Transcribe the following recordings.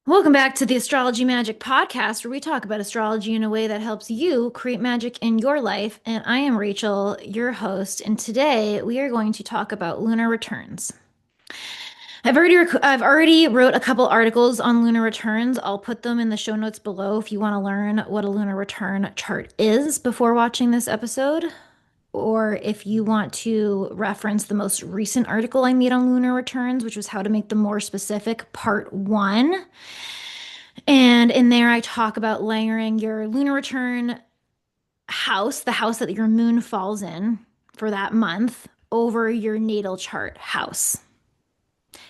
Welcome back to the Astrology Magic Podcast, where we talk about astrology in a way that helps you create magic in your life. And I am Rachel, your host, and today we are going to talk about lunar returns. I've already wrote a couple articles on lunar returns. I'll put them in the show notes below if you want to learn what a lunar return chart is before watching this episode, or if you want to reference the most recent article I made on lunar returns, which was how to make them more specific, part one. And in there, I talk about layering your lunar return house, the house that your moon falls in for that month, over your natal chart house.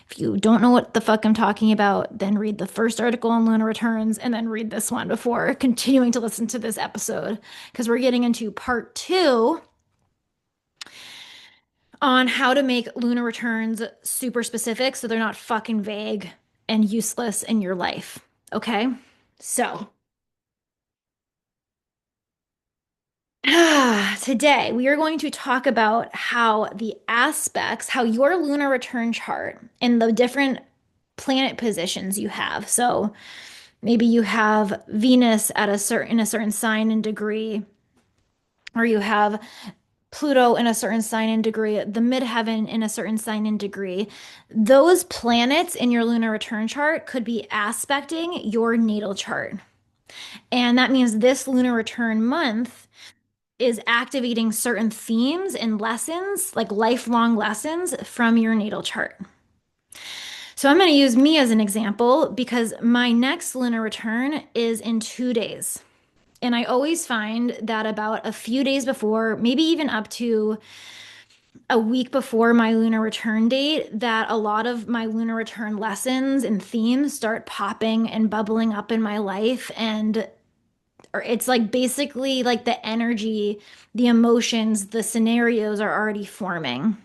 If you don't know what the fuck I'm talking about, then read the first article on lunar returns and then read this one before continuing to listen to this episode, because we're getting into part two on how to make lunar returns super specific so they're not fucking vague and useless in your life. Okay? So, today, we are going to talk about how your lunar return chart and the different planet positions you have. So maybe you have Venus at in a certain sign and degree, or you have Pluto in a certain sign and degree, the midheaven in a certain sign and degree. Those planets in your lunar return chart could be aspecting your natal chart. And that means this lunar return month is activating certain themes and lessons, like lifelong lessons from your natal chart. So I'm going to use me as an example because my next lunar return is in 2 days. And I always find that about a few days before, maybe even up to a week before my lunar return date, that a lot of my lunar return lessons and themes start popping and bubbling up in my life. And or it's like basically like the energy, the emotions, the scenarios are already forming.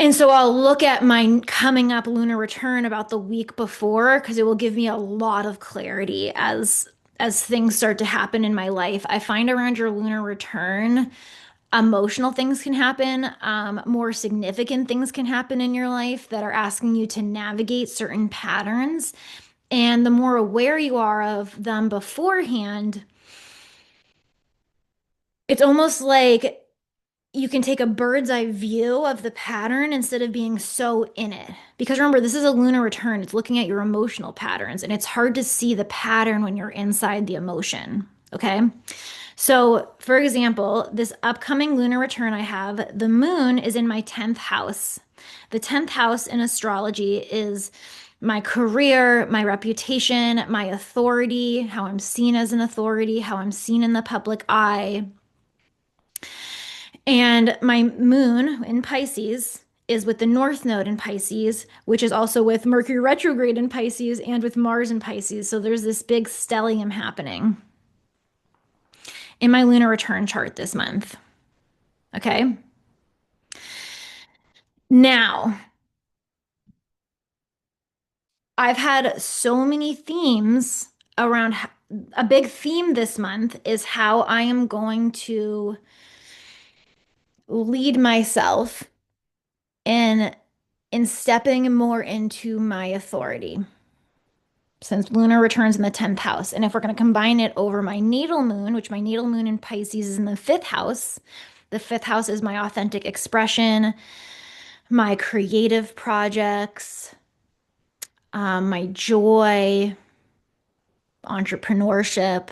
And so I'll look at my coming up lunar return about the week before because it will give me a lot of clarity as things start to happen in my life. I find around your lunar return, emotional things can happen, more significant things can happen in your life that are asking you to navigate certain patterns. And the more aware you are of them beforehand, it's almost like you can take a bird's eye view of the pattern instead of being so in it. Because remember, this is a lunar return. It's looking at your emotional patterns, and it's hard to see the pattern when you're inside the emotion. Okay. So, for example, this upcoming lunar return I have, the moon is in my 10th house. The 10th house in astrology is my career, my reputation, my authority, how I'm seen as an authority, how I'm seen in the public eye. And my moon in Pisces is with the North Node in Pisces, which is also with Mercury retrograde in Pisces and with Mars in Pisces. So there's this big stellium happening in my lunar return chart this month. Okay. Now, I've had so many themes around a big theme this month is how I am going to lead myself in stepping more into my authority since lunar returns in the 10th house. And if we're going to combine it over my natal moon, which my natal moon in Pisces is in the fifth house, the fifth house is my authentic expression, my creative projects, my joy, entrepreneurship.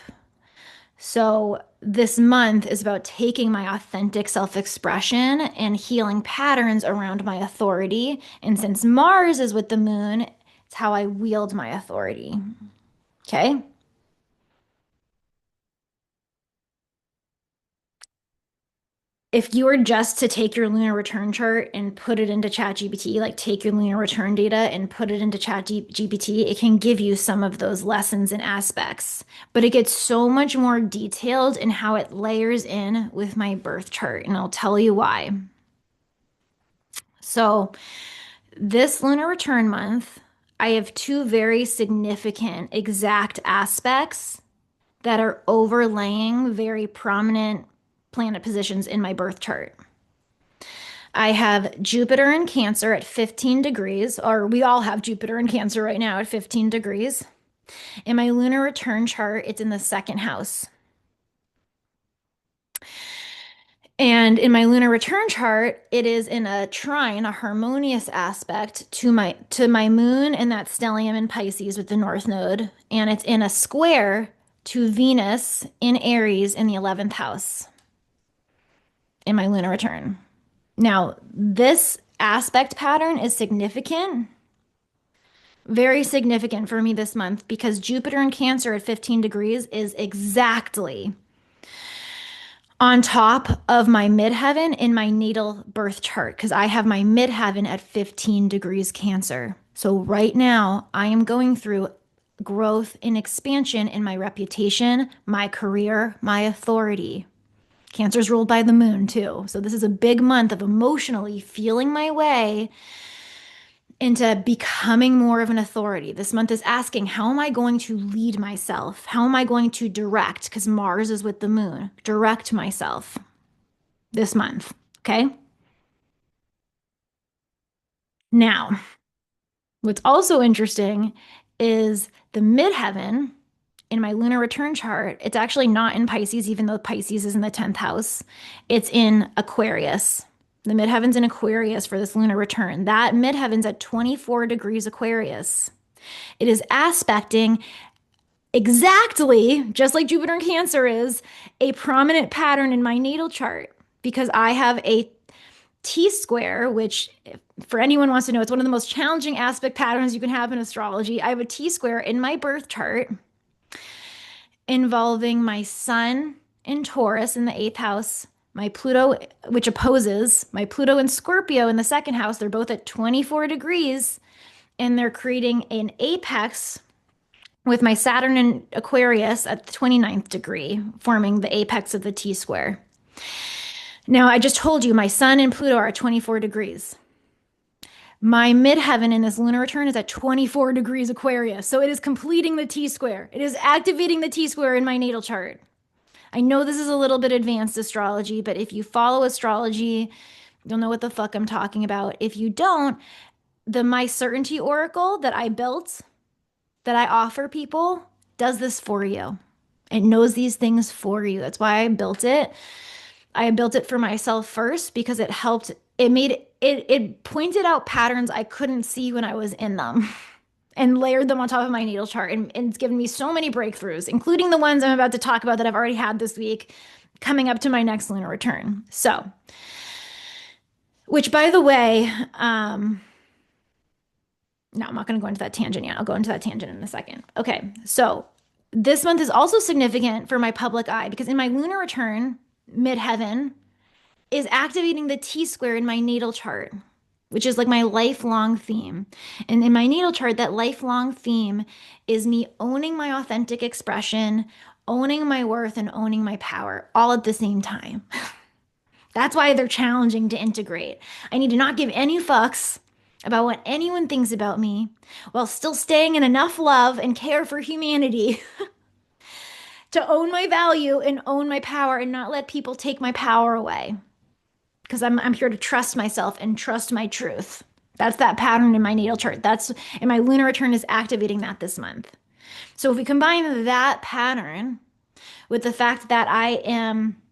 So this month is about taking my authentic self-expression and healing patterns around my authority. And since Mars is with the moon, it's how I wield my authority. Okay. If you were just to take your lunar return chart and put it into ChatGPT, like take your lunar return data and put it into ChatGPT, it can give you some of those lessons and aspects, but it gets so much more detailed in how it layers in with my birth chart, and I'll tell you why. So, this lunar return month, I have two very significant exact aspects that are overlaying very prominent planet positions in my birth chart. I have Jupiter in Cancer at 15 degrees, or we all have Jupiter in Cancer right now at 15 degrees. In my lunar return chart, it's in the second house. And in my lunar return chart, it is in a trine, a harmonious aspect to my moon and that stellium in Pisces with the North Node, and it's in a square to Venus in Aries in the 11th house in my lunar return. Now, this aspect pattern is significant, very significant for me this month because Jupiter in Cancer at 15 degrees is exactly on top of my midheaven in my natal birth chart because I have my midheaven at 15 degrees Cancer. So right now, I am going through growth and expansion in my reputation, my career, my authority. Cancer's ruled by the moon too. So this is a big month of emotionally feeling my way into becoming more of an authority. This month is asking, how am I going to lead myself? How am I going to direct? Because Mars is with the moon. Direct myself this month. Okay. Now, what's also interesting is the midheaven in my lunar return chart. It's actually not in Pisces, even though Pisces is in the 10th house. It's in Aquarius. The midheaven's in Aquarius for this lunar return. That midheaven's at 24 degrees Aquarius. It is aspecting exactly, just like Jupiter in Cancer is, a prominent pattern in my natal chart because I have a T square, which, for anyone who wants to know, it's one of the most challenging aspect patterns you can have in astrology. I have a T square in my birth chart involving my sun in Taurus in the eighth house, my Pluto, which opposes my Pluto in Scorpio in the second house. They're both at 24 degrees and they're creating an apex with my Saturn in Aquarius at the 29th degree, forming the apex of the T square. Now, I just told you my sun and Pluto are at 24 degrees. My midheaven in this lunar return is at 24 degrees Aquarius. So it is completing the T square. It is activating the T square in my natal chart. I know this is a little bit advanced astrology, but if you follow astrology, you'll know what the fuck I'm talking about. If you don't, the My Certainty Oracle that I built, that I offer people, does this for you. It knows these things for you. That's why I built it. I built it for myself first because it helped. It pointed out patterns I couldn't see when I was in them and layered them on top of my natal chart. And it's given me so many breakthroughs, including the ones I'm about to talk about that I've already had this week coming up to my next lunar return. So, which by the way, no, I'm not going to go into that tangent yet. I'll go into that tangent in a second. Okay, so this month is also significant for my public eye because in my lunar return, midheaven is activating the T square in my natal chart, which is like my lifelong theme. And in my natal chart, that lifelong theme is me owning my authentic expression, owning my worth, and owning my power all at the same time. That's why they're challenging to integrate. I need to not give any fucks about what anyone thinks about me while still staying in enough love and care for humanity to own my value and own my power and not let people take my power away. Because I'm here to trust myself and trust my truth. That's that pattern in my natal chart. And my lunar return is activating that this month. So if we combine that pattern with the fact that I am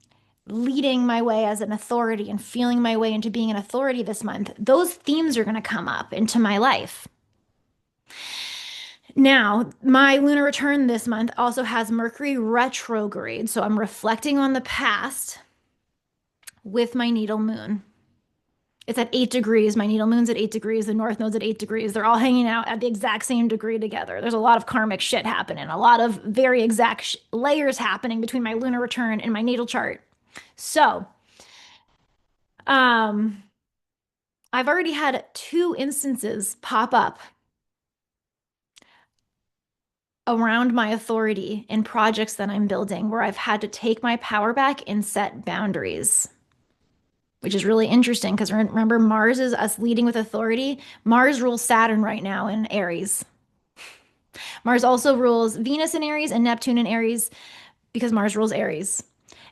leading my way as an authority and feeling my way into being an authority this month, those themes are going to come up into my life. Now, my lunar return this month also has Mercury retrograde. So I'm reflecting on the past with my natal moon. It's at 8 degrees. My natal moon's at 8 degrees. The North Node's at 8 degrees. They're all hanging out at the exact same degree together. There's a lot of karmic shit happening, a lot of very exact layers happening between my lunar return and my natal chart. So, I've already had 2 instances pop up around my authority in projects that I'm building where I've had to take my power back and set boundaries, which is really interesting because remember, Mars is us leading with authority. Mars rules Saturn right now in Aries. Mars also rules Venus in Aries and Neptune in Aries because Mars rules Aries.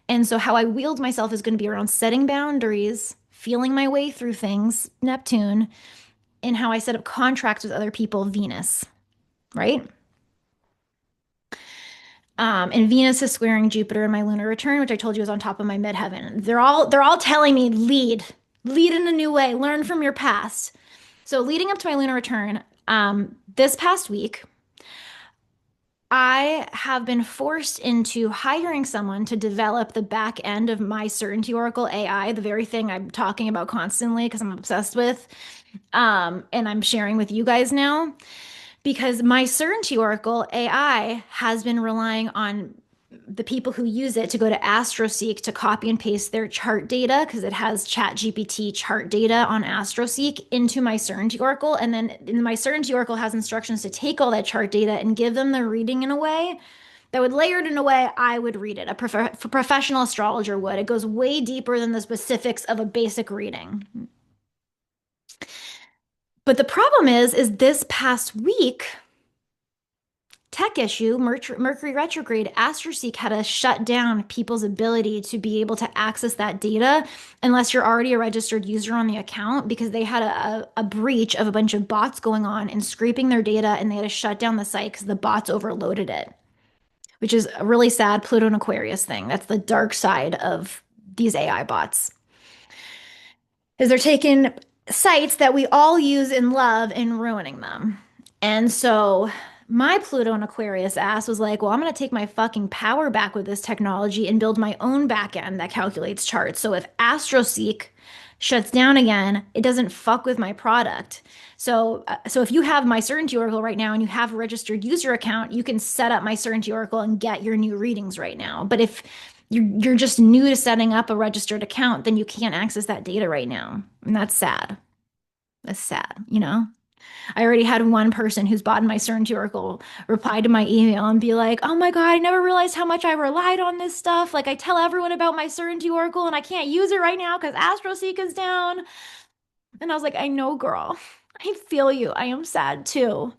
And so how I wield myself is going to be around setting boundaries, feeling my way through things, Neptune, and how I set up contracts with other people, Venus, right? And Venus is squaring Jupiter in my lunar return, which I told you was on top of my midheaven. They're all telling me lead in a new way, learn from your past. So leading up to my lunar return, this past week, I have been forced into hiring someone to develop the back end of my Certainty Oracle AI, the very thing I'm talking about constantly because I'm obsessed with, and I'm sharing with you guys now. Because my Certainty Oracle AI has been relying on the people who use it to go to AstroSeek to copy and paste their chart data because it has ChatGPT chart data on AstroSeek into my Certainty Oracle. And then my Certainty Oracle has instructions to take all that chart data and give them the reading in a way that would layer it in a way I would read it. A professional astrologer would. It goes way deeper than the specifics of a basic reading. But the problem is this past week, tech issue, Mercury retrograde, AstroSeek had to shut down people's ability to be able to access that data unless you're already a registered user on the account because they had a breach of a bunch of bots going on and scraping their data and they had to shut down the site because the bots overloaded it, which is a really sad Pluto and Aquarius thing. That's the dark side of these AI bots. Is they're taking sites that we all use and love and ruining them. And so my Pluto and Aquarius ass was like, well, I'm going to take my fucking power back with this technology and build my own backend that calculates charts. So if AstroSeek shuts down again, it doesn't fuck with my product. So if you have my Certainty Oracle right now and you have a registered user account, you can set up my Certainty Oracle and get your new readings right now. But if you're just new to setting up a registered account, then you can't access that data right now. And that's sad. That's sad, you know? I already had one person who's bought my Certainty Oracle reply to my email and be like, oh my God, I never realized how much I relied on this stuff. Like I tell everyone about my Certainty Oracle and I can't use it right now because AstroSeek is down. And I was like, I know, girl. I feel you. I am sad too.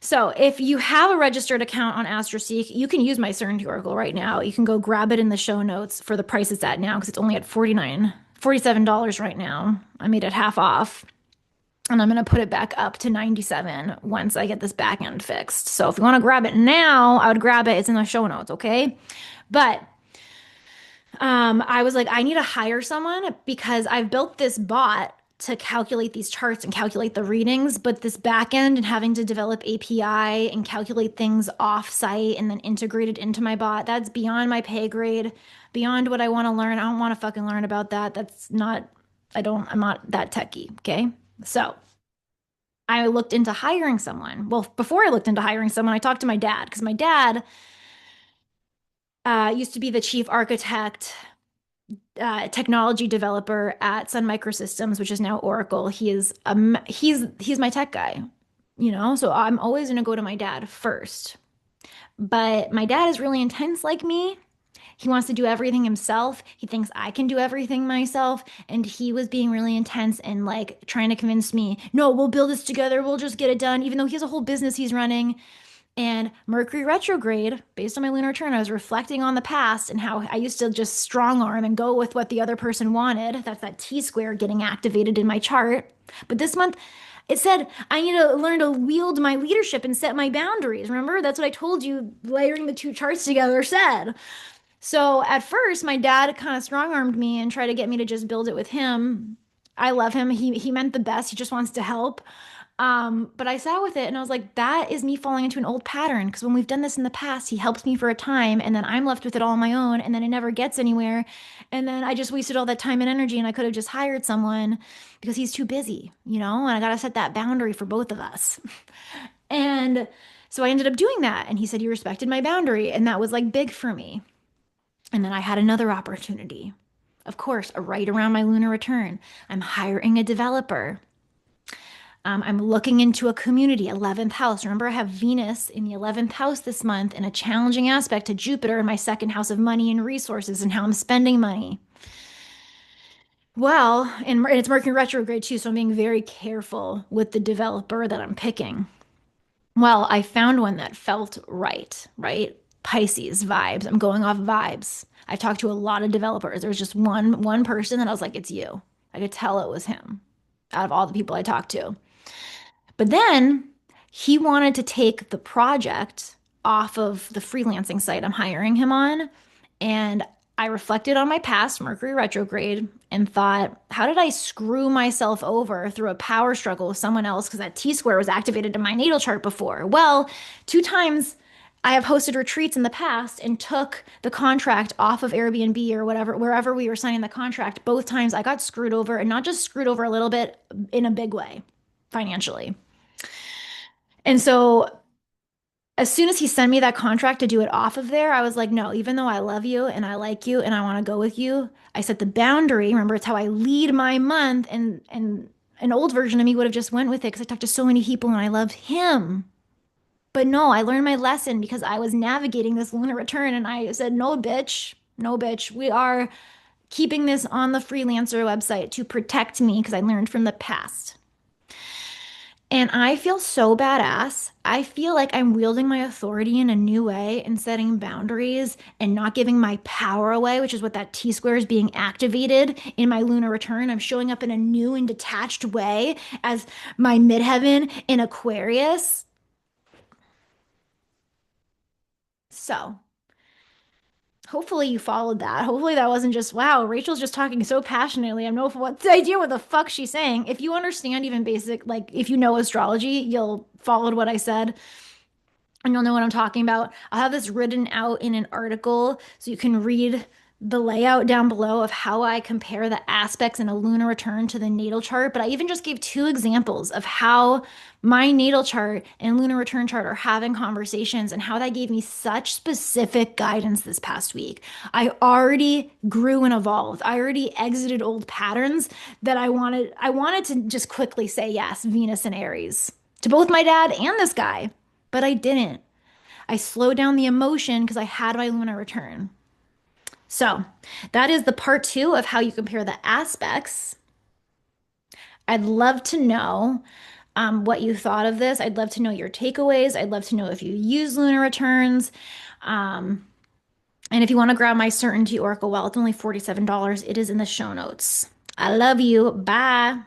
So if you have a registered account on AstroSeek, you can use my Certainty Oracle right now. You can go grab it in the show notes for the price it's at now because it's only at $47 right now. I made it half off. And I'm going to put it back up to 97 once I get this back end fixed. So if you want to grab it now, I would grab it. It's in the show notes, okay? But I was like, I need to hire someone because I've built this bot to calculate these charts and calculate the readings, but this back end and having to develop API and calculate things off site and then integrate it into my bot, that's beyond my pay grade, beyond what I want to learn. I don't want to fucking learn about that. I'm not that techie, okay? So I looked into hiring someone. Well, before I looked into hiring someone, I talked to my dad because my dad used to be the chief architect, technology developer at Sun Microsystems, which is now Oracle. He's my tech guy, you know. So I'm always gonna go to my dad first. But my dad is really intense like me. He wants to do everything himself. He thinks I can do everything myself. And he was being really intense and like trying to convince me, no, we'll build this together. We'll just get it done, even though he has a whole business he's running. And Mercury retrograde, based on my lunar return, I was reflecting on the past and how I used to just strong arm and go with what the other person wanted. That's that T square getting activated in my chart. But this month, it said I need to learn to wield my leadership and set my boundaries. Remember? That's what I told you, layering the two charts together said. So at first, my dad kind of strong armed me and tried to get me to just build it with him. I love him. He meant the best. He just wants to help. But I sat with it and I was like, that is me falling into an old pattern. Because when we've done this in the past, he helps me for a time and then I'm left with it all on my own and then it never gets anywhere. And then I just wasted all that time and energy and I could have just hired someone because he's too busy, you know? And I got to set that boundary for both of us. And so I ended up doing that. And he said, you respected my boundary. And that was like big for me. And then I had another opportunity. Of course, right around my lunar return, I'm hiring a developer. I'm looking into a community, 11th house. Remember, I have Venus in the 11th house this month and a challenging aspect to Jupiter in my second house of money and resources and how I'm spending money. Well, and it's Mercury retrograde too, so I'm being very careful with the developer that I'm picking. Well, I found one that felt right, right? Pisces vibes. I'm going off vibes. I've talked to a lot of developers. There was just one person that I was like, it's you. I could tell it was him out of all the people I talked to. But then he wanted to take the project off of the freelancing site I'm hiring him on. And I reflected on my past Mercury retrograde and thought, how did I screw myself over through a power struggle with someone else because that T square was activated in my natal chart before? Well, two times I have hosted retreats in the past and took the contract off of Airbnb or whatever, wherever we were signing the contract. Both times I got screwed over, and not just screwed over a little bit, in a big way financially. And so as soon as he sent me that contract to do it off of there, I was like, no, even though I love you and I like you and I want to go with you, I set the boundary. Remember, it's how I lead my month, and an old version of me would have just went with it because I talked to so many people and I loved him. But no, I learned my lesson because I was navigating this lunar return and I said, no, bitch, no, bitch. We are keeping this on the freelancer website to protect me because I learned from the past. And I feel so badass. I feel like I'm wielding my authority in a new way and setting boundaries and not giving my power away, which is what that T square is being activated in my lunar return. I'm showing up in a new and detached way as my midheaven in Aquarius. So, hopefully you followed that. Hopefully that wasn't just, wow, Rachel's just talking so passionately. I have no what idea what the fuck she's saying. If you understand even basic, like if you know astrology, you'll follow what I said and you'll know what I'm talking about. I'll have this written out in an article so you can read the layout down below of how I compare the aspects in a lunar return to the natal chart. But I even just gave two examples of how my natal chart and lunar return chart are having conversations and how that gave me such specific guidance this past week. I already grew and evolved. I already exited old patterns that I wanted to just quickly say yes, Venus and Aries, to both my dad and this guy. But I didn't. I slowed down the emotion because I had my lunar return. So that is the part two of how you compare the aspects. I'd love to know what you thought of this. I'd love to know your takeaways. I'd love to know if you use lunar returns. Um, and if you want to grab my Certainty Oracle, well, it's only $47. It is in the show notes. I love you. Bye.